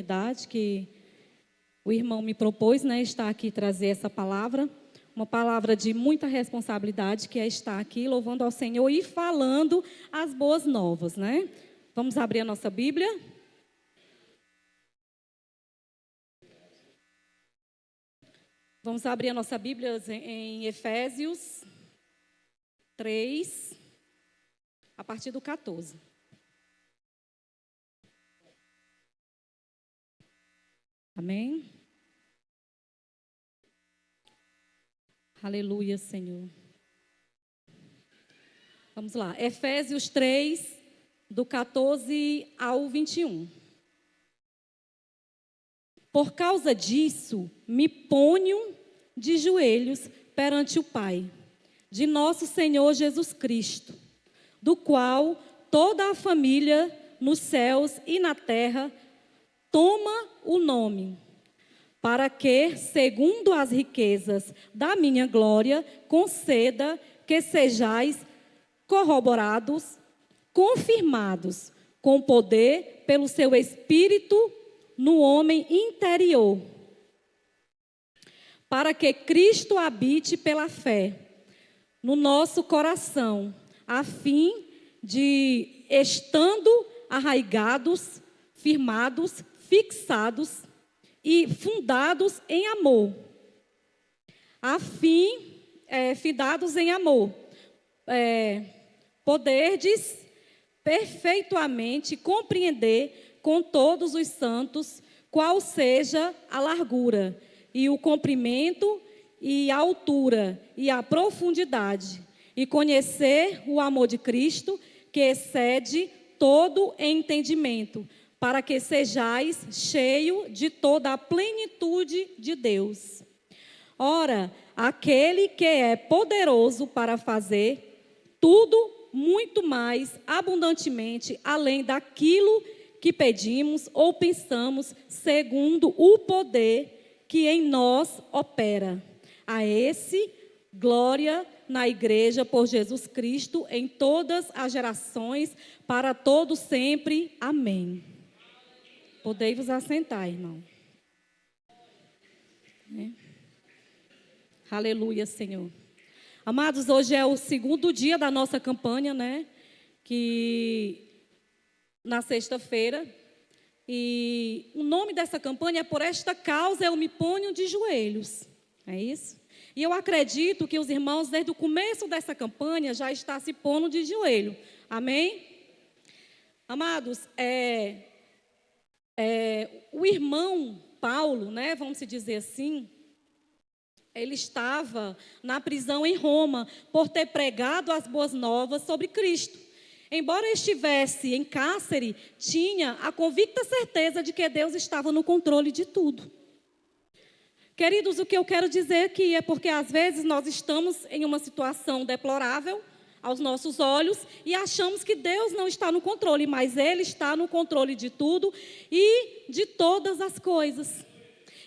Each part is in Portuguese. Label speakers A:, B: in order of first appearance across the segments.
A: oportunidade que o irmão me propôs, né, estar aqui e trazer essa palavra, uma palavra de muita responsabilidade, que é estar aqui louvando ao Senhor e falando as boas novas, né? Vamos abrir a nossa Bíblia. Vamos abrir a nossa Bíblia em Efésios 3, a partir do 14. Amém? Aleluia, Senhor. Vamos lá. Efésios 3, do 14 ao 21. Por causa disso, me ponho de joelhos perante o Pai, de nosso Senhor Jesus Cristo, do qual toda a família nos céus e na terra toma o nome, para que, segundo as riquezas da minha glória, conceda que sejais corroborados, confirmados com poder pelo seu Espírito no homem interior, para que Cristo habite pela fé no nosso coração, a fim de, estando arraigados, firmados, fixados e fundados em amor, findados em amor, poderdes perfeitamente compreender com todos os santos qual seja a largura e o comprimento e a altura e a profundidade, e conhecer o amor de Cristo, que excede todo entendimento, para que sejais cheio de toda a plenitude de Deus. Ora, aquele que é poderoso para fazer tudo muito mais abundantemente, além daquilo que pedimos ou pensamos, segundo o poder que em nós opera. A esse, glória na igreja por Jesus Cristo, em todas as gerações, para todos sempre. Amém. Podei vos assentar, irmão. Aleluia, Senhor. Amados, hoje é o segundo dia da nossa campanha, né? Que na sexta-feira. E o nome dessa campanha é Por Esta Causa Eu Me Ponho de Joelhos. É isso? E eu acredito que os irmãos, desde o começo dessa campanha, já estão se pondo de joelho. Amém? Amados, o irmão Paulo, né, vamos se dizer assim, ele estava na prisão em Roma por ter pregado as boas novas sobre Cristo. Embora estivesse em cárcere, tinha a convicta certeza de que Deus estava no controle de tudo. Queridos, o que eu quero dizer aqui é porque às vezes nós estamos em uma situação deplorável aos nossos olhos e achamos que Deus não está no controle, mas Ele está no controle de tudo e de todas as coisas.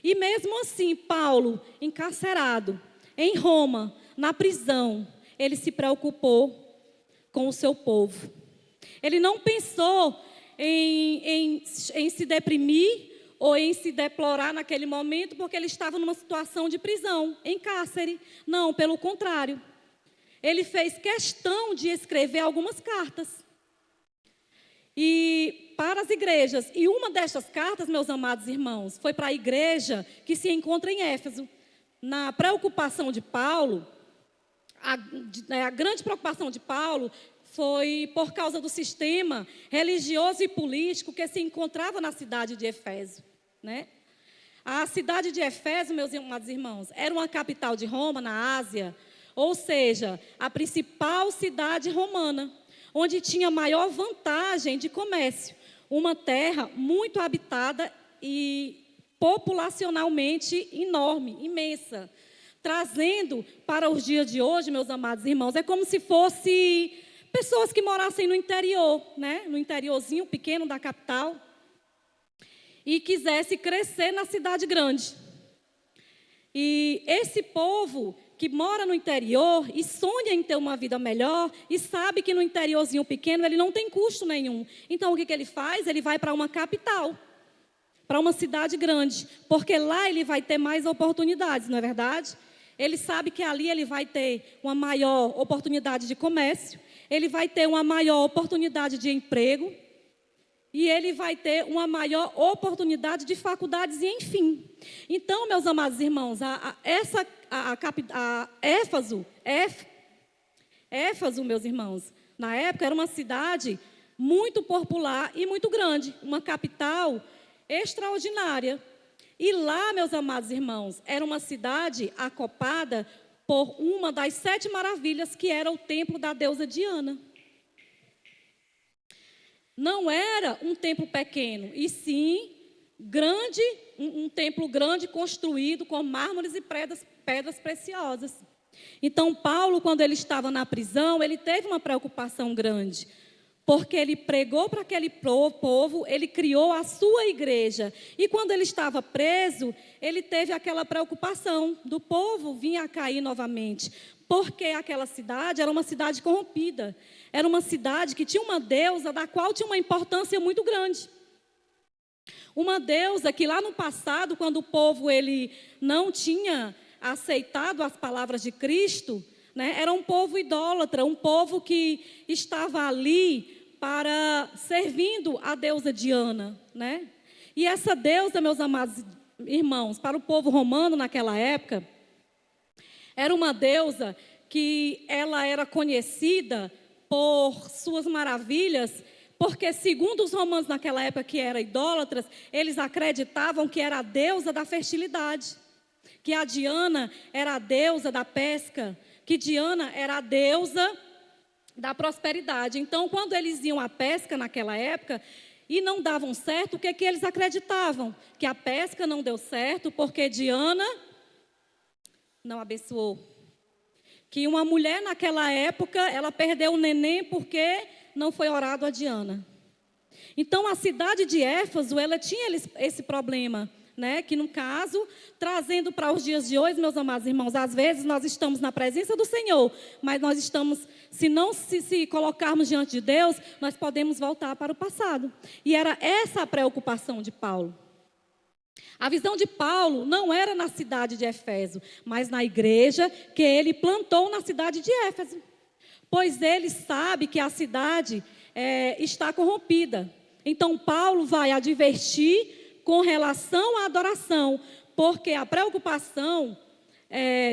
A: E mesmo assim, Paulo, encarcerado em Roma, na prisão, ele se preocupou com o seu povo. Ele não pensou em se deprimir ou em se deplorar naquele momento, porque ele estava numa situação de prisão, em cárcere. Não, pelo contrário. Ele fez questão de escrever algumas cartas e para as igrejas. E uma destas cartas, meus amados irmãos, foi para a igreja que se encontra em Éfeso. Na preocupação de Paulo, a grande preocupação de Paulo foi por causa do sistema religioso e político que se encontrava na cidade de Éfeso, né? A cidade de Éfeso, meus amados irmãos, era uma capital de Roma, na Ásia, ou seja, a principal cidade romana, onde tinha maior vantagem de comércio, uma terra muito habitada e populacionalmente enorme, imensa, trazendo para os dias de hoje, meus amados irmãos, é como se fosse pessoas que morassem no interior, né? No interiorzinho pequeno da capital, e quisesse crescer na cidade grande. E esse povo que mora no interior e sonha em ter uma vida melhor e sabe que no interiorzinho pequeno ele não tem custo nenhum. Então, o que ele faz? Ele vai para uma capital. para uma cidade grande, porque lá ele vai ter mais oportunidades, não é verdade? Ele sabe que ali ele vai ter uma maior oportunidade de comércio, ele vai ter uma maior oportunidade de emprego, e ele vai ter uma maior oportunidade de faculdades e enfim. Então, meus amados irmãos, Éfaso, meus irmãos, na época era uma cidade muito popular e muito grande, uma capital extraordinária. E lá, meus amados irmãos, era uma cidade acopada por uma das 7 maravilhas, que era o templo da deusa Diana. Não era um templo pequeno, e sim grande, um templo grande construído com mármores e pedras preciosas. Então, Paulo, quando ele estava na prisão, ele teve uma preocupação grande, porque ele pregou para aquele povo, ele criou a sua igreja. E quando ele estava preso, ele teve aquela preocupação do povo vir a cair novamente, porque aquela cidade era uma cidade corrompida. Era uma cidade que tinha uma deusa da qual tinha uma importância muito grande. Uma deusa que lá no passado, quando o povo ele não tinha aceitado as palavras de Cristo, né, era um povo idólatra, um povo que estava ali servindo a deusa Diana, né? E essa deusa, meus amados irmãos, para o povo romano naquela época, era uma deusa que ela era conhecida por suas maravilhas, porque segundo os romanos naquela época, que eram idólatras, eles acreditavam que era a deusa da fertilidade, que a Diana era a deusa da pesca, que Diana era a deusa da prosperidade. Então, quando eles iam à pesca naquela época e não davam certo, o que eles acreditavam? Que a pesca não deu certo porque Diana não abençoou. Que uma mulher naquela época, ela perdeu o neném porque não foi orado a Diana. Então, a cidade de Éfaso, ela tinha esse problema, né? Que no caso, trazendo para os dias de hoje, meus amados irmãos, às vezes nós estamos na presença do Senhor, mas nós estamos, se não se colocarmos diante de Deus, nós podemos voltar para o passado. E era essa a preocupação de Paulo. A visão de Paulo não era na cidade de Éfeso, mas na igreja que ele plantou na cidade de Éfeso. Pois ele sabe que a cidade está corrompida. Então Paulo vai advertir com relação à adoração, porque a preocupação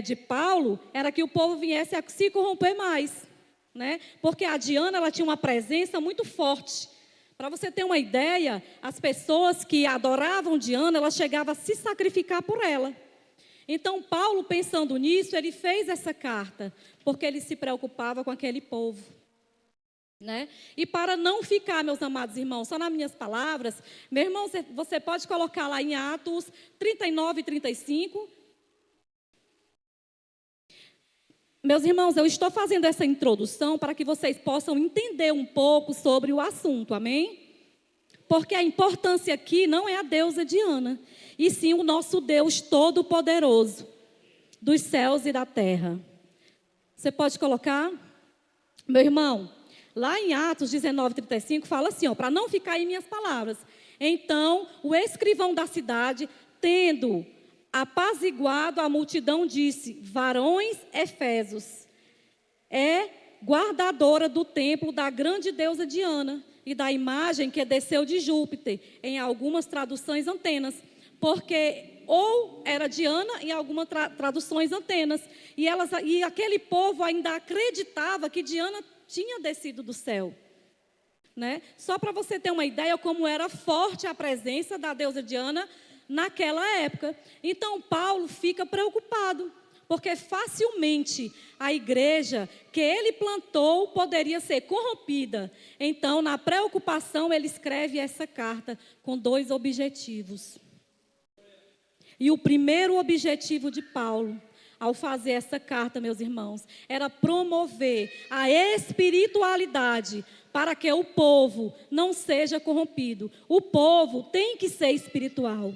A: de Paulo era que o povo viesse a se corromper mais, né? Porque a Diana, ela tinha uma presença muito forte. Para você ter uma ideia, as pessoas que adoravam Diana, elas chegavam a se sacrificar por ela. Então Paulo, pensando nisso, ele fez essa carta, porque ele se preocupava com aquele povo, né? E para não ficar, meus amados irmãos, só nas minhas palavras, meu irmão, você pode colocar lá em Atos 39 e 35. Meus irmãos, eu estou fazendo essa introdução para que vocês possam entender um pouco sobre o assunto, amém? Porque a importância aqui não é a deusa Diana, e sim o nosso Deus Todo-Poderoso, dos céus e da terra. Você pode colocar? Meu irmão, lá em Atos 19, 35, fala assim, para não ficar em minhas palavras. Então, o escrivão da cidade, tendo apaziguado a multidão, disse: varões efésios, é guardadora do templo da grande deusa Diana e da imagem que desceu de Júpiter, em algumas traduções Antenas, porque ou era Diana, em algumas traduções Antenas, e aquele povo ainda acreditava que Diana tinha descido do céu, né? Só para você ter uma ideia como era forte a presença da deusa Diana naquela época. Então Paulo fica preocupado, porque facilmente a igreja que ele plantou poderia ser corrompida. Então, na preocupação, ele escreve essa carta com 2 objetivos. E o primeiro objetivo de Paulo, ao fazer essa carta, meus irmãos, era promover a espiritualidade para que o povo não seja corrompido. O povo tem que ser espiritual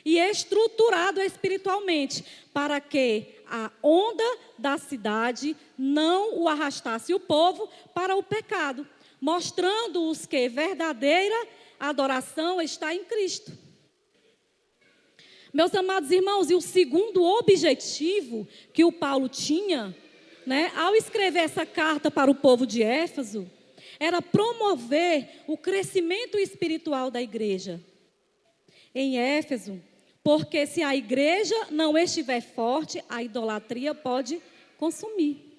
A: e estruturado espiritualmente, para que a onda da cidade não o arrastasse o povo para o pecado, mostrando-os que verdadeira adoração está em Cristo. Meus amados irmãos, e o segundo objetivo que o Paulo tinha, né, ao escrever essa carta para o povo de Éfeso, era promover o crescimento espiritual da igreja em Éfeso, porque se a igreja não estiver forte, a idolatria pode consumir.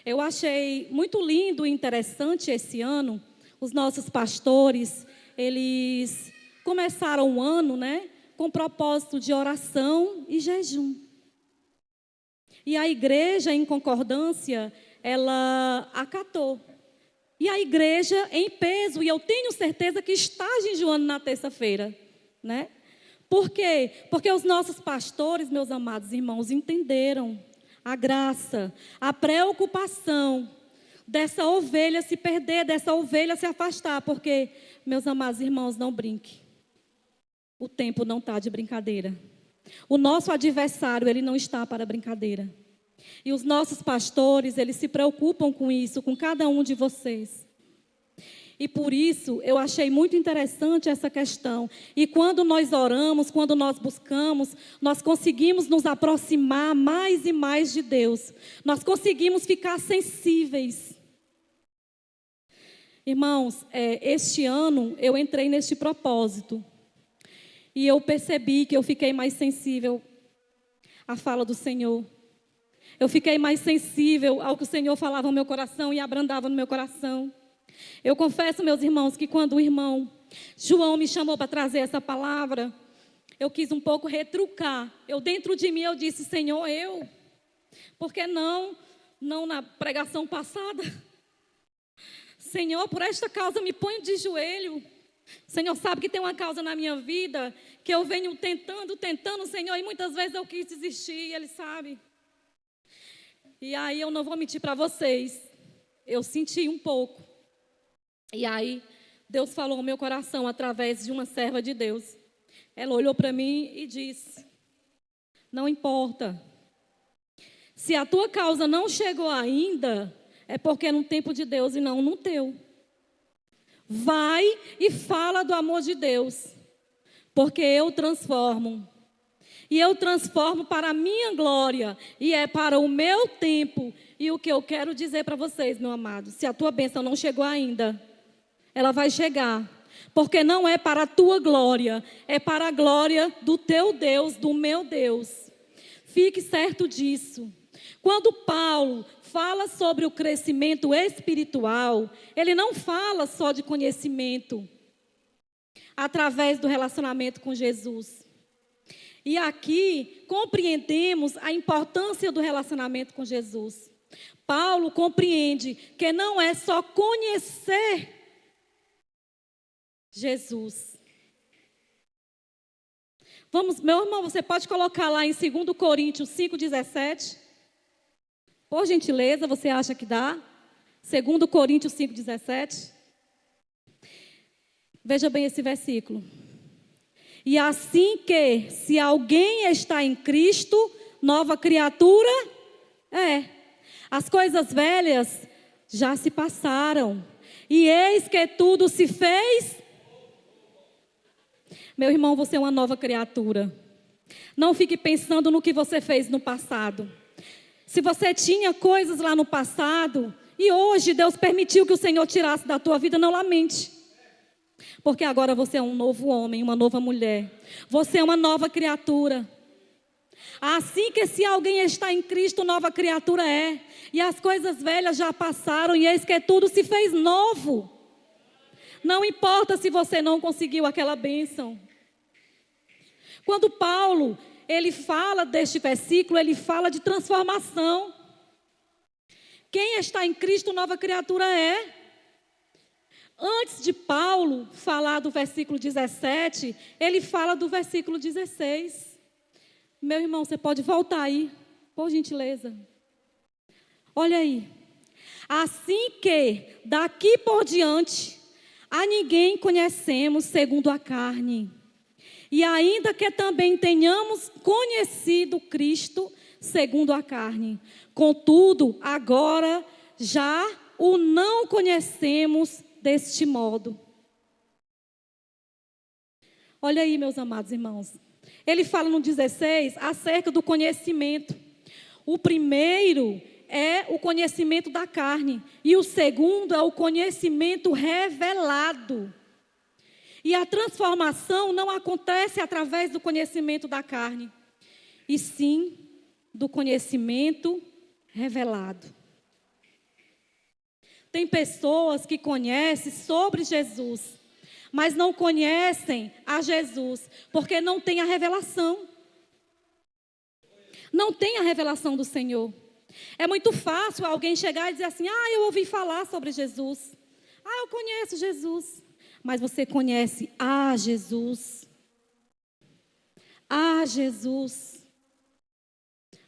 A: Eu achei muito lindo e interessante esse ano, os nossos pastores, eles começaram o ano, né, com propósito de oração e jejum. E a igreja, em concordância, ela acatou. E a igreja em peso, e eu tenho certeza que está jejuando na terça-feira, né? Por quê? Porque os nossos pastores, meus amados irmãos, entenderam a graça, a preocupação dessa ovelha se perder, dessa ovelha se afastar. Porque, meus amados irmãos, não brinque. O tempo não está de brincadeira. O nosso adversário, ele não está para brincadeira. E os nossos pastores, eles se preocupam com isso, com cada um de vocês. E por isso, eu achei muito interessante essa questão. E quando nós oramos, quando nós buscamos, nós conseguimos nos aproximar mais e mais de Deus. Nós conseguimos ficar sensíveis. Irmãos, este ano eu entrei neste propósito. E eu percebi que eu fiquei mais sensível à fala do Senhor. Eu fiquei mais sensível ao que o Senhor falava no meu coração e abrandava no meu coração. Eu confesso, meus irmãos, que quando o irmão João me chamou para trazer essa palavra, eu quis um pouco retrucar. Dentro de mim, eu disse, Senhor, por que não na pregação passada? Senhor, por esta causa me ponho de joelho. O Senhor sabe que tem uma causa na minha vida que eu venho tentando, Senhor, e muitas vezes eu quis desistir, e Ele sabe. E aí eu não vou mentir para vocês, eu senti um pouco. E aí Deus falou no meu coração através de uma serva de Deus. Ela olhou para mim e disse, não importa, se a tua causa não chegou ainda, é porque é no tempo de Deus e não no teu. Vai e fala do amor de Deus, porque eu transformo. E eu transformo para a minha glória, e é para o meu tempo. E o que eu quero dizer para vocês, meu amado, se a tua bênção não chegou ainda, ela vai chegar. Porque não é para a tua glória, é para a glória do teu Deus, do meu Deus. Fique certo disso. Quando Paulo fala sobre o crescimento espiritual, ele não fala só de conhecimento através do relacionamento com Jesus. E aqui compreendemos a importância do relacionamento com Jesus. Paulo compreende que não é só conhecer Jesus. Vamos, meu irmão, você pode colocar lá em 2 Coríntios 5,17? Por gentileza, você acha que dá? 2 Coríntios 5,17. Veja bem esse versículo. E assim que, se alguém está em Cristo, nova criatura é. As coisas velhas já se passaram, e eis que tudo se fez. Meu irmão, você é uma nova criatura. Não fique pensando no que você fez no passado. Se você tinha coisas lá no passado, e hoje Deus permitiu que o Senhor tirasse da tua vida, não lamente. Porque agora você é um novo homem, uma nova mulher. Você é uma nova criatura. Assim que se alguém está em Cristo, nova criatura é. E as coisas velhas já passaram, e eis que tudo se fez novo. Não importa se você não conseguiu aquela bênção. Quando Paulo, ele fala deste versículo, ele fala de transformação. Quem está em Cristo, nova criatura é. Antes de Paulo falar do versículo 17, ele fala do versículo 16. Meu irmão, você pode voltar aí, por gentileza. Olha aí. Assim que, daqui por diante, a ninguém conhecemos segundo a carne. E ainda que também tenhamos conhecido Cristo segundo a carne. Contudo, agora já o não conhecemos deste modo. Olha aí, meus amados irmãos. Ele fala no 16 acerca do conhecimento. O primeiro é o conhecimento da carne. E o segundo é o conhecimento revelado. E a transformação não acontece através do conhecimento da carne, e sim do conhecimento revelado. Tem pessoas que conhecem sobre Jesus, mas não conhecem a Jesus, porque não tem a revelação. Não tem a revelação do Senhor. É muito fácil alguém chegar e dizer assim: eu ouvi falar sobre Jesus. Eu conheço Jesus. Mas você conhece a Jesus. A Jesus.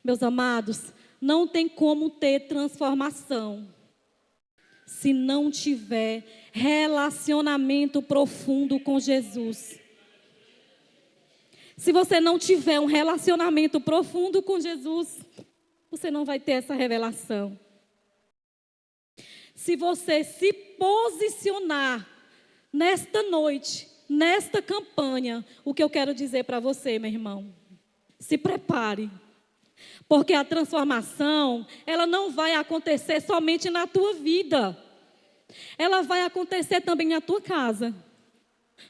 A: Meus amados, não tem como ter transformação se não tiver relacionamento profundo com Jesus. Se você não tiver um relacionamento profundo com Jesus, você não vai ter essa revelação. Se você se posicionar nesta noite, nesta campanha, o que eu quero dizer para você, meu irmão, se prepare. Porque a transformação, ela não vai acontecer somente na tua vida. Ela vai acontecer também na tua casa,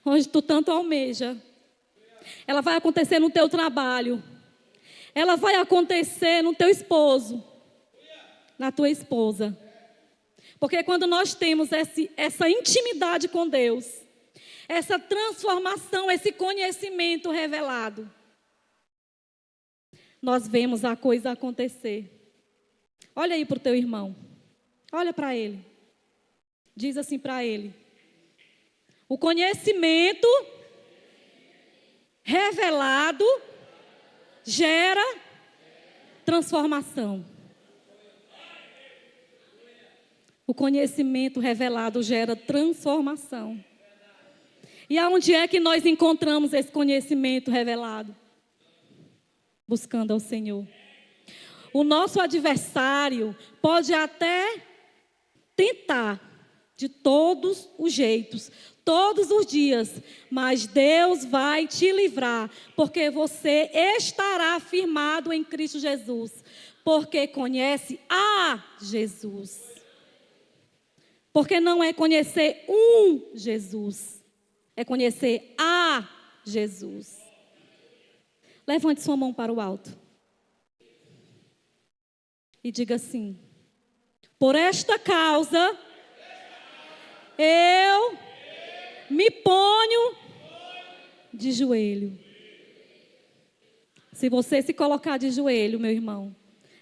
A: onde tu tanto almeja. Ela vai acontecer no teu trabalho. Ela vai acontecer no teu esposo, na tua esposa. Porque quando nós temos essa intimidade com Deus, essa transformação, esse conhecimento revelado, nós vemos a coisa acontecer. Olha aí para o teu irmão. Olha para ele. Diz assim para ele: o conhecimento revelado gera transformação. O conhecimento revelado gera transformação. E aonde é que nós encontramos esse conhecimento revelado? Buscando ao Senhor. O nosso adversário pode até tentar de todos os jeitos, todos os dias, mas Deus vai te livrar, porque você estará firmado em Cristo Jesus, porque conhece a Jesus. Porque não é conhecer um Jesus, é conhecer a Jesus. Levante sua mão para o alto e diga assim: por esta causa, eu me ponho de joelho. Se você se colocar de joelho, meu irmão,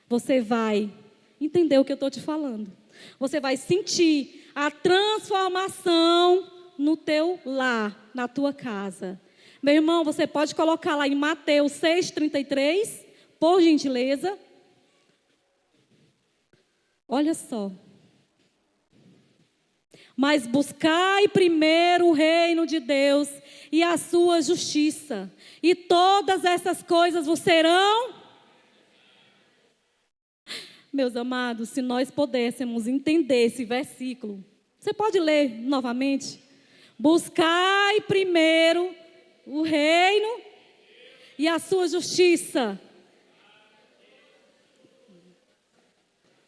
A: você vai entender o que eu estou te falando. Você vai sentir a transformação no teu lar, na tua casa. Meu irmão, você pode colocar lá em Mateus 6,33, por gentileza. Olha só. Mas buscai primeiro o reino de Deus e a sua justiça, e todas essas coisas vos serão. Meus amados, se nós pudéssemos entender esse versículo, você pode ler novamente? Buscai primeiro o reino e a sua justiça,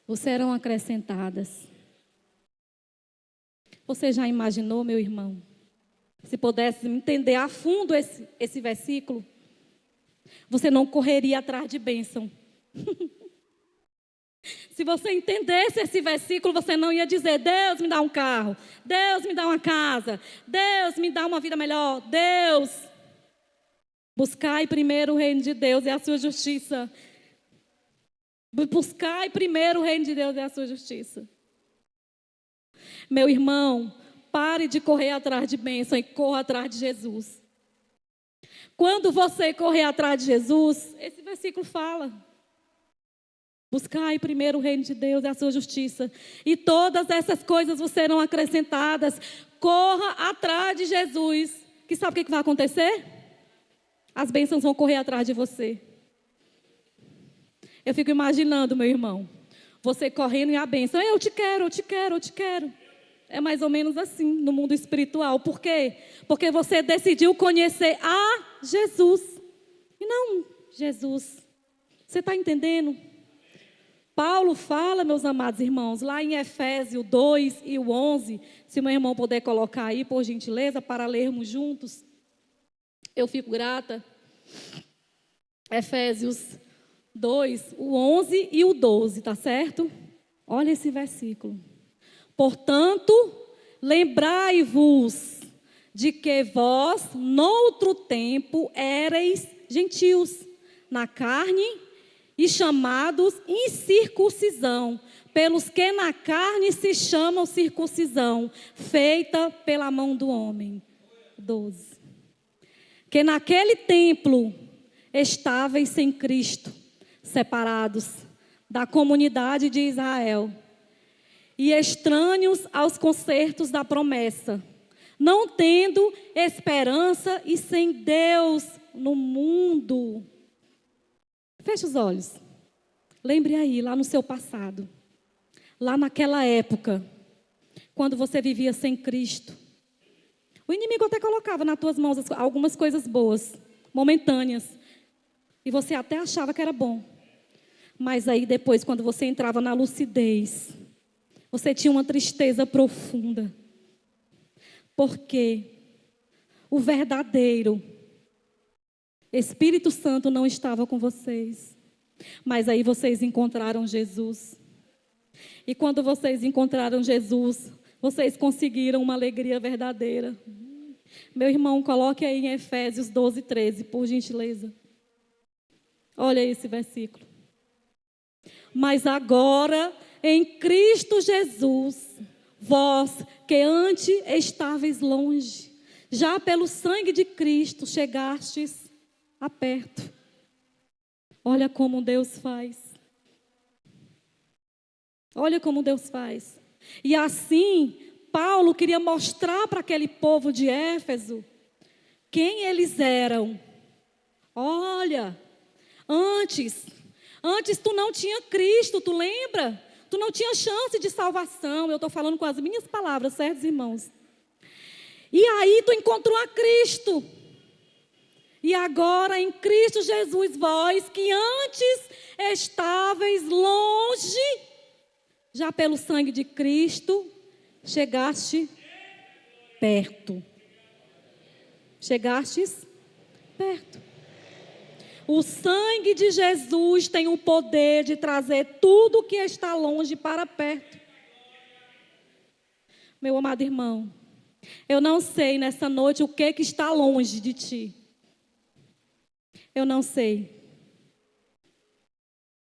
A: vos serão acrescentadas. Você já imaginou, meu irmão, se pudesse entender a fundo esse versículo, você não correria atrás de bênção. Se você entendesse esse versículo, você não ia dizer: Deus me dá um carro, Deus me dá uma casa, Deus me dá uma vida melhor. Deus, buscai primeiro o reino de Deus e a sua justiça. Buscai primeiro o reino de Deus e a sua justiça. Meu irmão, pare de correr atrás de bênção e corra atrás de Jesus. Quando você correr atrás de Jesus, esse versículo fala: buscai primeiro o reino de Deus e a sua justiça, e todas essas coisas vos serão acrescentadas. Corra atrás de Jesus. Que sabe o que vai acontecer? As bênçãos vão correr atrás de você. Eu fico imaginando, meu irmão, você correndo e a bênção: eu te quero, eu te quero, eu te quero. É mais ou menos assim no mundo espiritual. Por quê? Porque você decidiu conhecer a Jesus. Não, Jesus. Você está entendendo? Paulo fala, meus amados irmãos, lá em Efésios 2 e o 11, se meu irmão puder colocar aí, por gentileza, para lermos juntos, eu fico grata. Efésios 2, o 11 e o 12, tá certo? Olha esse versículo. Portanto, lembrai-vos de que vós, noutro tempo, éreis gentios, na carne, e chamados incircuncisão, pelos que na carne se chamam circuncisão, feita pela mão do homem. 12. Que naquele templo estáveis sem Cristo, separados da comunidade de Israel, e estranhos aos concertos da promessa, não tendo esperança e sem Deus no mundo. Feche os olhos. Lembre aí, lá no seu passado. Lá naquela época, quando você vivia sem Cristo. O inimigo até colocava nas tuas mãos algumas coisas boas, momentâneas. E você até achava que era bom. Mas aí depois, quando você entrava na lucidez, você tinha uma tristeza profunda. Porque o verdadeiro Espírito Santo não estava com vocês. Mas aí vocês encontraram Jesus. E quando vocês encontraram Jesus, vocês conseguiram uma alegria verdadeira. Meu irmão, coloque aí em Efésios 12, 13, por gentileza. Olha esse versículo. Mas agora, em Cristo Jesus, vós que antes estáveis longe, já pelo sangue de Cristo chegastes a perto. Olha como Deus faz. Olha como Deus faz. E assim, Paulo queria mostrar para aquele povo de Éfeso quem eles eram. Olha, antes tu não tinha Cristo, tu lembra? Tu não tinha chance de salvação. Eu estou falando com as minhas palavras, certos irmãos? E aí tu encontrou a Cristo. E agora em Cristo Jesus, vós que antes estáveis longe, já pelo sangue de Cristo, chegaste perto. Chegastes perto. O sangue de Jesus tem o poder de trazer tudo que está longe para perto. Meu amado irmão, eu não sei nessa noite o que está longe de ti. Eu não sei.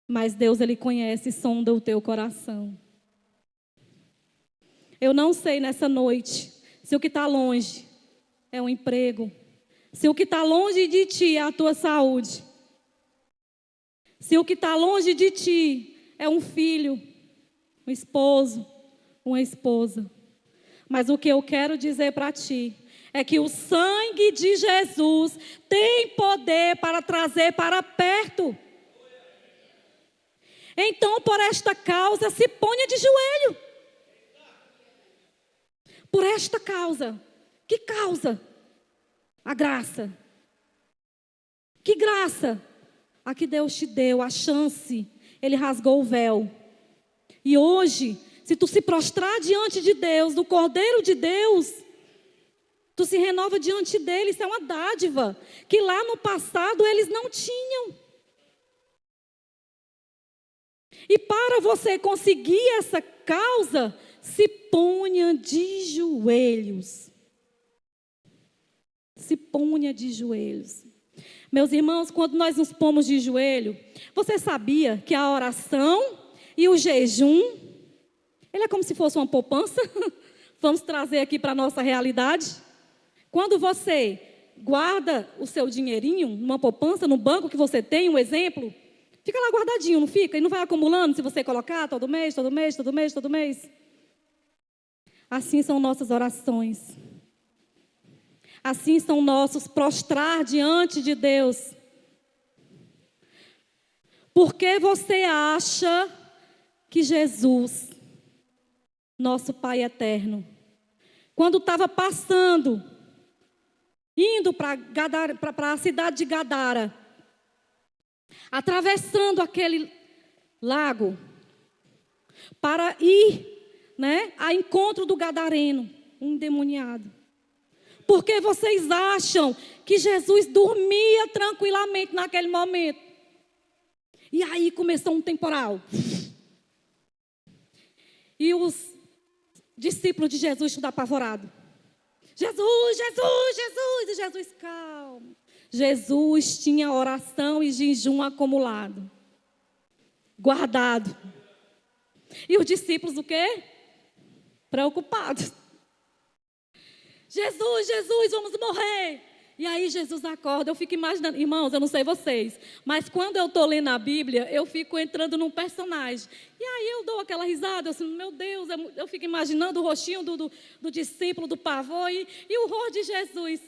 A: Mas Deus, Ele conhece e sonda o teu coração. Eu não sei nessa noite se o que está longe é um emprego. Se o que está longe de ti é a tua saúde. Se o que está longe de ti é um filho, um esposo, uma esposa. Mas o que eu quero dizer para ti é que o sangue de Jesus tem poder para trazer para perto. Então, por esta causa, se ponha de joelho. Por esta causa. Que causa? A graça. Que graça? A que Deus te deu, a chance. Ele rasgou o véu. E hoje, se tu se prostrar diante de Deus, do Cordeiro de Deus, tu se renova diante dele. Isso é uma dádiva que lá no passado eles não tinham. E para você conseguir essa causa, se ponha de joelhos. Se ponha de joelhos. Meus irmãos, quando nós nos pomos de joelho, você sabia que a oração e o jejum, ele é como se fosse uma poupança? Vamos trazer aqui para a nossa realidade. Quando você guarda o seu dinheirinho numa poupança, no banco que você tem, um exemplo, fica lá guardadinho, não fica? E não vai acumulando se você colocar todo mês, todo mês, todo mês, todo mês. Assim são nossas orações. Assim são nossos prostrar diante de Deus. Porque você acha que Jesus, nosso Pai eterno, quando estava passando, indo para a cidade de Gadara, atravessando aquele lago, para ir, a encontro do gadareno, um endemoniado. Porque vocês acham que Jesus dormia tranquilamente naquele momento? E aí começou um temporal. E os discípulos de Jesus tudo apavorado. Jesus, Jesus, Jesus. E Jesus, calma. Jesus tinha oração e jejum acumulado, guardado. E os discípulos o quê? Preocupados. Jesus, Jesus, vamos morrer. E aí Jesus acorda, eu fico imaginando, irmãos, eu não sei vocês, mas quando eu estou lendo a Bíblia, eu fico entrando num personagem. E aí eu dou aquela risada, assim, meu Deus, eu fico imaginando o rostinho do discípulo, do pavor e o rosto de Jesus.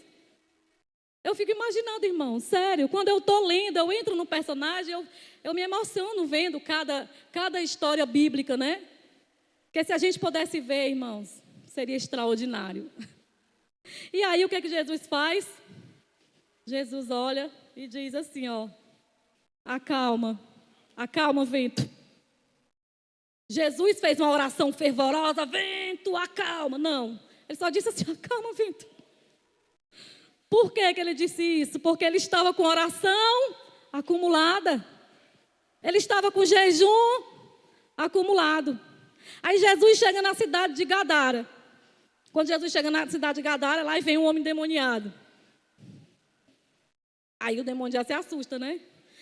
A: Eu fico imaginando, irmão, sério, quando eu estou lendo, eu entro no personagem, eu me emociono vendo cada história bíblica, né? Porque se a gente pudesse ver, irmãos, seria extraordinário. E aí o que é que Jesus faz? Jesus olha e diz assim, acalma vento. Jesus fez uma oração fervorosa, vento, acalma. Não, ele só disse assim, acalma vento. Por que ele disse isso? Porque ele estava com oração acumulada. Ele estava com jejum acumulado. Aí Jesus chega na cidade de Gadara. Quando Jesus chega na cidade de Gadara, lá vem um homem endemoniado. Aí o demônio já se assusta, né?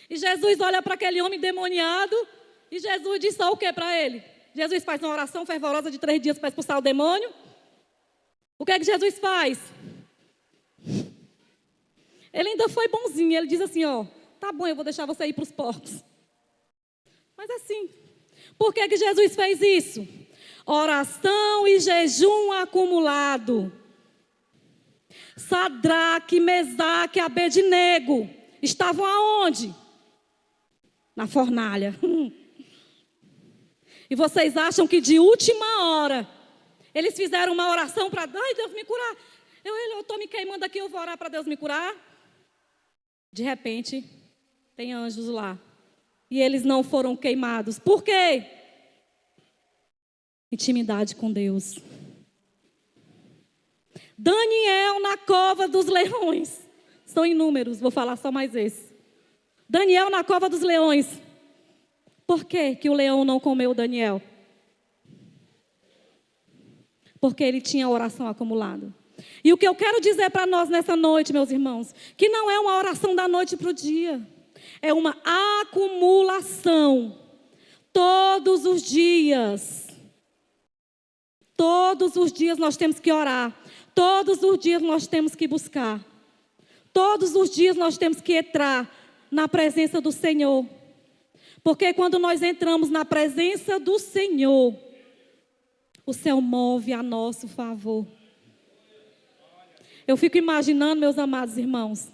A: E Jesus olha para aquele homem endemoniado e Jesus diz só o que para ele? Jesus faz uma oração fervorosa de 3 dias para expulsar o demônio. O que é que Jesus faz? Ele ainda foi bonzinho, ele diz assim, tá bom, eu vou deixar você ir para os porcos. Mas assim, por que Jesus fez isso? Oração e jejum acumulado. Sadraque, Mesaque, Abednego estavam aonde? Na fornalha. E vocês acham que de última hora eles fizeram uma oração para Deus me curar? Eu estou me queimando aqui, eu vou orar para Deus me curar. De repente, tem anjos lá. E eles não foram queimados. Por quê? Intimidade com Deus. Daniel na cova dos leões. São inúmeros, vou falar só mais esse. Daniel na cova dos leões. Por que o leão não comeu Daniel? Porque ele tinha oração acumulada. E o que eu quero dizer para nós nessa noite, meus irmãos, que não é uma oração da noite para o dia. É uma acumulação. Todos os dias. Todos os dias nós temos que orar. Todos os dias nós temos que buscar. Todos os dias nós temos que entrar na presença do Senhor. Porque quando nós entramos na presença do Senhor, o céu move a nosso favor. Eu fico imaginando, meus amados irmãos,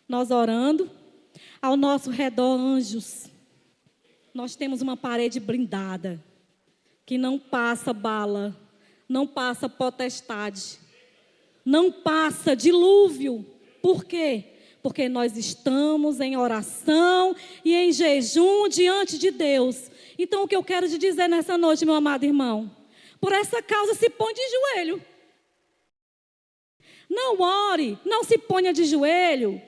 A: nós orando, ao nosso redor anjos. Nós temos uma parede blindada, que não passa bala, não passa potestade, não passa dilúvio. Por quê? Porque nós estamos em oração e em jejum diante de Deus. Então o que eu quero te dizer nessa noite, meu amado irmão, por essa causa se põe de joelho. Não ore, não se ponha de joelho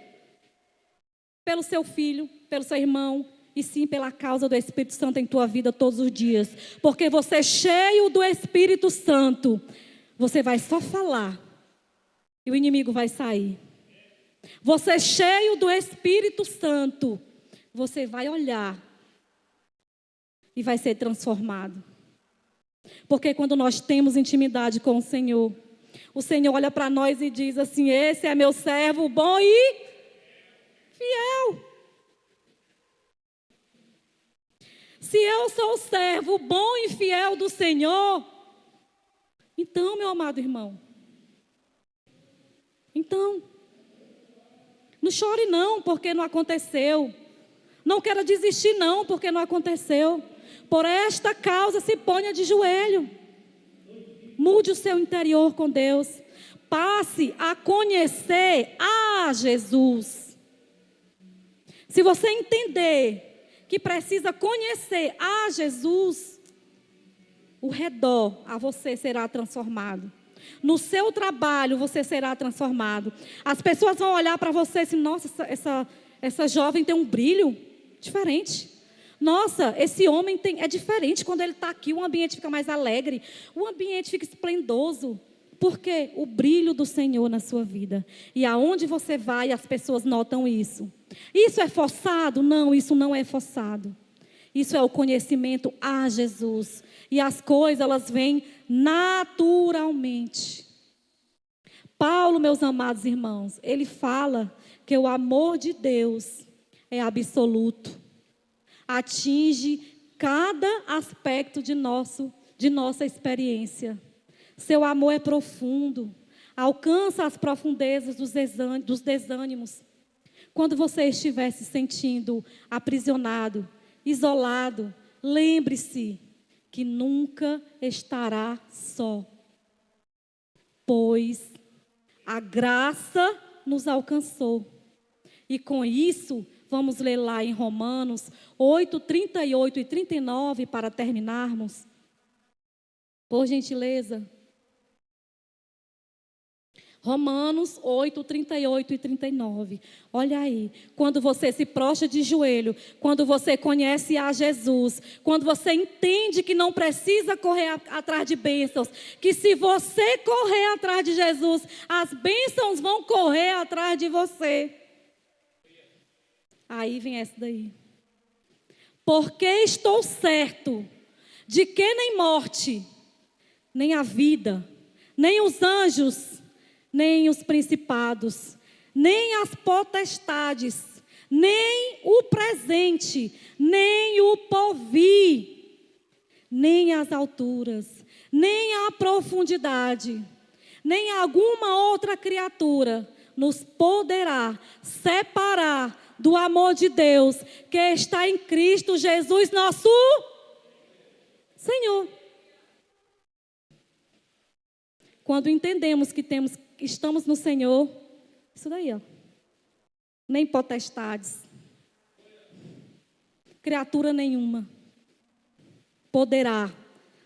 A: pelo seu filho, pelo seu irmão, e sim pela causa do Espírito Santo em tua vida todos os dias. Porque você cheio do Espírito Santo, você vai só falar e o inimigo vai sair. Você cheio do Espírito Santo, você vai olhar e vai ser transformado. Porque quando nós temos intimidade com o Senhor olha para nós e diz assim: esse é meu servo bom e fiel. Se eu sou o servo bom e fiel do Senhor, então, meu amado irmão, então, não chore não, porque não aconteceu. Não quero desistir não, porque não aconteceu. Por esta causa se ponha de joelho. Mude o seu interior com Deus. Passe a conhecer a Jesus. Se você entender que precisa conhecer a Jesus, o redor a você será transformado. No seu trabalho você será transformado. As pessoas vão olhar para você e assim, nossa, essa jovem tem um brilho diferente. Nossa, esse homem é diferente. Quando ele está aqui, o ambiente fica mais alegre. O ambiente fica esplendoso. Porque o brilho do Senhor na sua vida. E aonde você vai, as pessoas notam isso. Isso é forçado? Não, isso não é forçado. Isso é o conhecimento a Jesus. E as coisas, elas vêm naturalmente. Paulo, meus amados irmãos, ele fala que o amor de Deus é absoluto. Atinge cada aspecto de nossa experiência. Seu amor é profundo, alcança as profundezas dos desânimos. Quando você estiver se sentindo aprisionado, isolado, lembre-se que nunca estará só, pois a graça nos alcançou. E com isso, vamos ler lá em Romanos 8, 38 e 39 para terminarmos. Por gentileza. Romanos 8, 38 e 39. Olha aí, quando você se prostra de joelho, quando você conhece a Jesus, quando você entende que não precisa correr atrás de bênçãos, que se você correr atrás de Jesus, as bênçãos vão correr atrás de você. Aí vem essa daí. Porque estou certo de que nem morte, nem a vida, nem os anjos, nem os principados, nem as potestades, nem o presente, nem o porvir, nem as alturas, nem a profundidade, nem alguma outra criatura nos poderá separar do amor de Deus que está em Cristo Jesus, nosso Senhor. Quando entendemos que estamos no Senhor, isso daí, ó. Nem potestades, criatura nenhuma poderá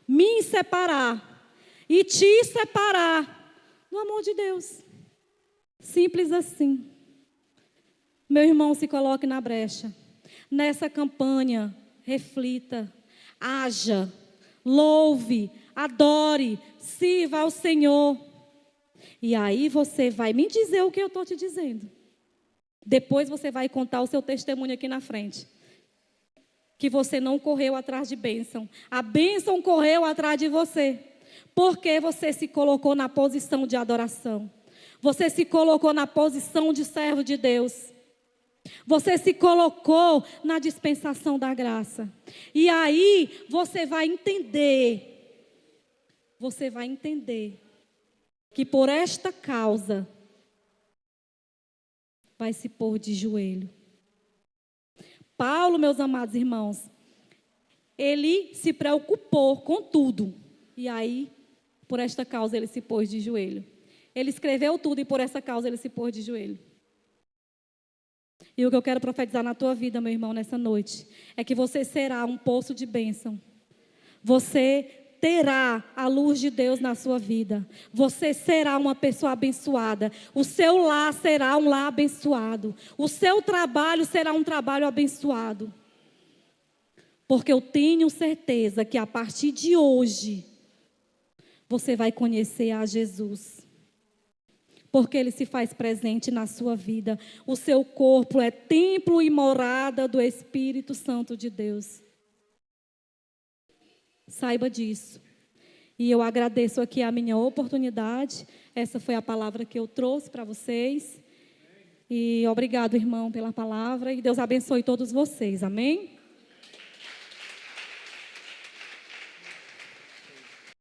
A: me separar e te separar do amor de Deus. Simples assim. Meu irmão, se coloque na brecha. Nessa campanha, reflita, haja, louve, adore, sirva ao Senhor. E aí você vai me dizer o que eu estou te dizendo. Depois você vai contar o seu testemunho aqui na frente. Que você não correu atrás de bênção. A bênção correu atrás de você. Porque você se colocou na posição de adoração. Você se colocou na posição de servo de Deus. Você se colocou na dispensação da graça. E aí você vai entender. Você vai entender. Que por esta causa vai se pôr de joelho. Paulo, meus amados irmãos, ele se preocupou com tudo. E aí, por esta causa, ele se pôs de joelho. Ele escreveu tudo e por essa causa ele se pôs de joelho. E o que eu quero profetizar na tua vida, meu irmão, nessa noite, é que você será um poço de bênção. Você terá a luz de Deus na sua vida. Você será uma pessoa abençoada. O seu lar será um lar abençoado. O seu trabalho será um trabalho abençoado. Porque eu tenho certeza que a partir de hoje, você vai conhecer a Jesus. Porque Ele se faz presente na sua vida. O seu corpo é templo e morada do Espírito Santo de Deus. Saiba disso. E eu agradeço aqui a minha oportunidade. Essa foi a palavra que eu trouxe para vocês. E obrigado, irmão, pela palavra. E Deus abençoe todos vocês. Amém?